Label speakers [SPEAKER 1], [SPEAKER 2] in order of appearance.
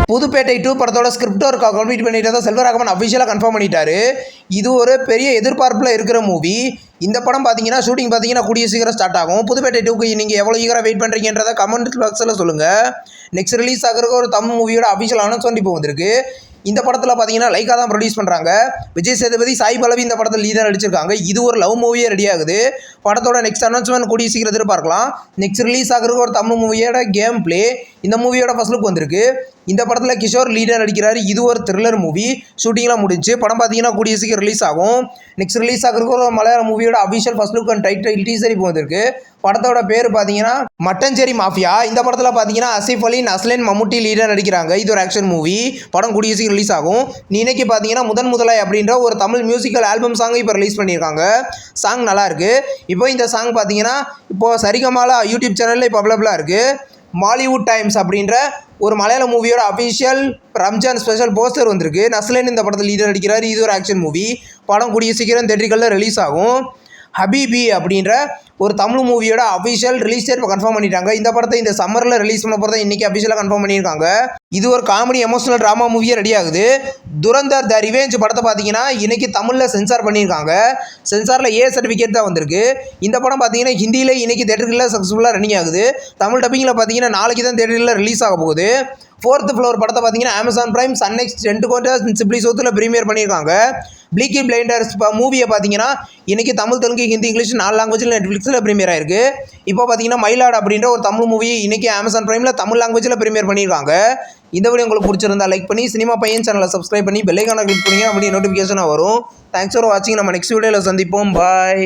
[SPEAKER 1] புதுப்பேட்டை 2 படத்தோட script work complete பண்ணிட்டு செல்வராகவன் அஃபிஷியலாக கன்ஃபார்ம் பண்ணிட்டாரு. இது ஒரு பெரிய எதிர்பார்ப்பில் இருக்கிற மூவி. இந்த படம் பார்த்தீங்கன்னா ஷூட்டிங் பார்த்தீங்கன்னா கூடிய சீக்கிரம் ஸ்டார்ட் ஆகும். புதுப்பேட்டை 2க்கு நீங்கள் எவ்வளோ ஈகராக வெயிட் பண்ணுறீங்கன்றதை கமெண்ட் பாக்ஸில் சொல்லுங்கள். நெக்ஸ்ட் ரிலீஸ் ஆகிற ஒரு தமிழ் மூவியோட அஃபிஷியல் அனௌன்ஸ்மெண்ட் இப்போ வந்திருக்கு. இந்த படத்தில் பார்த்தீங்கன்னா லைக்கா தான் ப்ரொடியூஸ் பண்ணுறாங்க. விஜய் சேதுபதி, சாய் பல்லவி இந்த படத்தில் லீடாக நடிச்சிருக்காங்க. இது ஒரு லவ் மூவியே ரெடி ஆகுது. படத்தோட நெக்ஸ்ட் அனௌன்ஸ்மெண்ட் கூடிய சீக்கிரம் எதிர்பார்க்கலாம். நெக்ஸ்ட் ரிலீஸ் ஆகிற ஒரு தமிழ் மூவியோட கேம் பிளே இந்த மூவியோட ஃபர்ஸ்ட் லுக் வந்திருக்கு. இந்த படத்தில் கிஷோர் லீடாக நடிக்கிறாரு. இது ஒரு த்ரில்லர் மூவி. ஷூட்டிங்லாம் முடிஞ்சு படம் பார்த்தீங்கன்னா கூடிய சீக்கிரம் ரிலீஸ் ஆகும். நெக்ஸ்ட் ரிலீஸ் ஆகிற ஒரு மலையாள மூவியோட official first look and title teaser இப்போ வந்திருக்கு. படத்தோட பேர் பார்த்தீங்கன்னா மட்டஞ்சேரி மாஃபியா. இந்த படத்தில் பார்த்தீங்கன்னா ஆசிஃப் அலி, நஸ்லின், மம்முட்டி லீடாக நடிக்கிறாங்க. இது ஒரு ஆக்ஷன் மூவி. படம் கூடிய சீக்கிரம் ரிலீஸ் ஆகும். இன்னைக்கு பார்த்தீங்கன்னா முதலாய் அப்படின்ற ஒரு தமிழ் மியூசிக்கல் ஆல்பம் சாங் இப்போ ரிலீஸ் பண்ணியிருக்காங்க. சாங் நல்லா இருக்கு. இப்போ இந்த சாங் பார்த்தீங்கன்னா இப்போ சரிகமாலா யூடியூப் சேனலில் இப்போ அவைலபிளாக இருக்குது. மாலிவுட் டைம்ஸ் அப்படின்ற ஒரு மலையாள மூவியோட அஃபிஷியல் ரம்ஜான் ஸ்பெஷல் போஸ்டர் வந்திருக்கு. நஸ்லின் இந்த படத்தில் லீடர் நடிக்கிறார். இது ஒரு ஆக்ஷன் மூவி. படம் கூடிய சீக்கிரம் தியேட்டர்களில் ரிலீஸ் ஆகும். ஹபீபி அப்படின்ற ஒரு தமிழ் மூவியோட அஃபிஷியல் ரிலீஸ் டேட் இப்போ கன்ஃபார்ம் பண்ணிட்டாங்க. இந்த படத்தை இந்த சம்மரில் ரிலீஸ் பண்ண போகிறத இன்றைக்கி அஃபிஷியலாக கன்ஃபார்ம் பண்ணியிருக்காங்க. இது ஒரு காமெடி எமோஷனல் ட்ராமா மூவியே ரெடி ஆகுது. துரந்தர் த ரிவெஞ்ச் படத்தை பார்த்தீங்கன்னா இன்றைக்கி தமிழில் சென்சார் பண்ணியிருக்காங்க. சென்சாரில் ஏ சர்டிஃபிகேட் தான் வந்திருக்கு. இந்த படம் பார்த்தீங்கன்னா ஹிந்தியில் இன்றைக்கி தேட்டர்களில் சக்ஸஸ்ஃபுல்லாக ரன்னிங் ஆகுது. தமிழ் டப்பிங்கில் பார்த்தீங்கன்னா நாளைக்கு தான் தேட்டர்களில் ரிலீஸ் ஆக போகுது. 4th ஃப்ளோர் படத்தை பார்த்தீங்கன்னா Amazon Prime, Sun next, 2 quarters, simply சவுத்தில் ப்ரீமியர் பண்ணியிருக்காங்க. பிளீக்கி பிளைண்டர்ஸ் மூவியை பார்த்தீங்கன்னா இன்றைக்கி தமிழ், தெலுங்கு, ஹிந்தி, இங்கிலீஷ் 4 லாங்குவேஜில் நெட்ஃப்ளிக்ஸில் ப்ரீமியர் ஆயிருக்கு. இப்போ பார்த்தீங்கன்னா மயிலாடு அப்படின்ற ஒரு தமிழ் மூவி இன்றைக்கி அமேசான் பிரைமில் தமிழ் லாங்குவேஜில் ப்ரீமியர் பண்ணியிருக்காங்க. இந்த வீடியோ உங்களுக்கு பிடிச்சிருந்தா லைக் பண்ணி சினிமா பையன் சேனலை சப்ஸ்கிரைப் பண்ணி பெல் ஐகானை கிளிக் பண்ணிங்க அப்படி நோட்டிஃபிகேஷனாக வரும். தேங்க்ஸ் ஃபார் வாட்சிங். நம்ம நெக்ஸ்ட் வீடியோவில் சந்திப்போம். பாய்.